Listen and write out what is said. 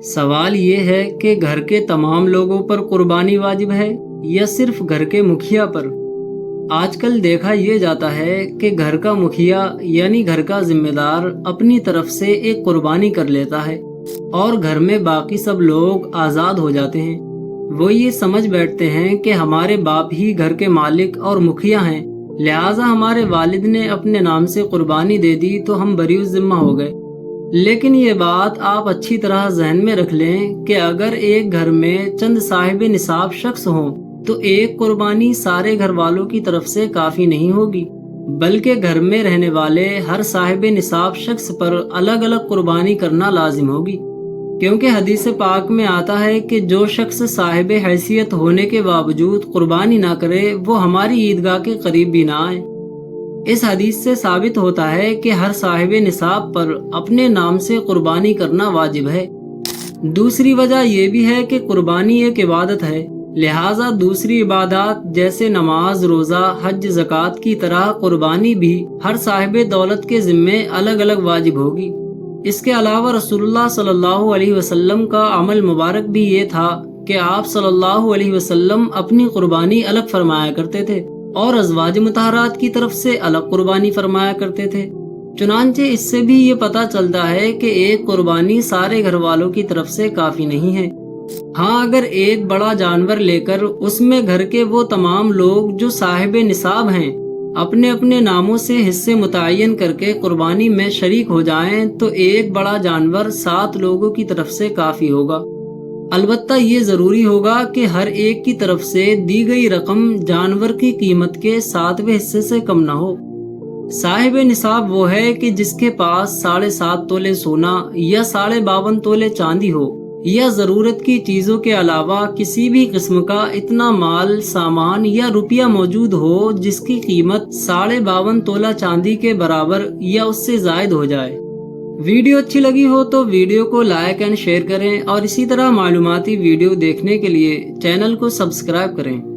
سوال یہ ہے کہ گھر کے تمام لوگوں پر قربانی واجب ہے یا صرف گھر کے مکھیا پر؟ آج کل دیکھا یہ جاتا ہے کہ گھر کا مکھیا یعنی گھر کا ذمہ دار اپنی طرف سے ایک قربانی کر لیتا ہے اور گھر میں باقی سب لوگ آزاد ہو جاتے ہیں۔ وہ یہ سمجھ بیٹھتے ہیں کہ ہمارے باپ ہی گھر کے مالک اور مکھیا ہیں، لہٰذا ہمارے والد نے اپنے نام سے قربانی دے دی تو ہم بری الذمہ ہو گئے۔ لیکن یہ بات آپ اچھی طرح ذہن میں رکھ لیں کہ اگر ایک گھر میں چند صاحب نصاب شخص ہوں تو ایک قربانی سارے گھر والوں کی طرف سے کافی نہیں ہوگی، بلکہ گھر میں رہنے والے ہر صاحب نصاب شخص پر الگ الگ قربانی کرنا لازم ہوگی، کیونکہ حدیث پاک میں آتا ہے کہ جو شخص صاحب حیثیت ہونے کے باوجود قربانی نہ کرے وہ ہماری عیدگاہ کے قریب بھی نہ آئے۔ اس حدیث سے ثابت ہوتا ہے کہ ہر صاحب نصاب پر اپنے نام سے قربانی کرنا واجب ہے۔ دوسری وجہ یہ بھی ہے کہ قربانی ایک عبادت ہے، لہٰذا دوسری عبادات جیسے نماز، روزہ، حج، زکوٰۃ کی طرح قربانی بھی ہر صاحب دولت کے ذمے الگ الگ واجب ہوگی۔ اس کے علاوہ رسول اللہ صلی اللہ علیہ وسلم کا عمل مبارک بھی یہ تھا کہ آپ صلی اللہ علیہ وسلم اپنی قربانی الگ فرمایا کرتے تھے اور ازواج مطہرات کی طرف سے الگ قربانی فرمایا کرتے تھے۔ چنانچہ اس سے بھی یہ پتہ چلتا ہے کہ ایک قربانی سارے گھر والوں کی طرف سے کافی نہیں ہے۔ ہاں، اگر ایک بڑا جانور لے کر اس میں گھر کے وہ تمام لوگ جو صاحب نصاب ہیں اپنے اپنے ناموں سے حصے متعین کر کے قربانی میں شریک ہو جائیں تو ایک بڑا جانور 7 لوگوں کی طرف سے کافی ہوگا۔ البتہ یہ ضروری ہوگا کہ ہر ایک کی طرف سے دی گئی رقم جانور کی قیمت کے 7ویں حصے سے کم نہ ہو۔ صاحب نصاب وہ ہے کہ جس کے پاس 7.5 تولے سونا یا 52.5 تولے چاندی ہو یا ضرورت کی چیزوں کے علاوہ کسی بھی قسم کا اتنا مال، سامان یا روپیہ موجود ہو جس کی قیمت 52.5 تولہ چاندی کے برابر یا اس سے زائد ہو جائے۔ ویڈیو اچھی لگی ہو تو ویڈیو کو لائک اینڈ شیئر کریں اور اسی طرح معلوماتی ویڈیو دیکھنے کے لیے چینل کو سبسکرائب کریں۔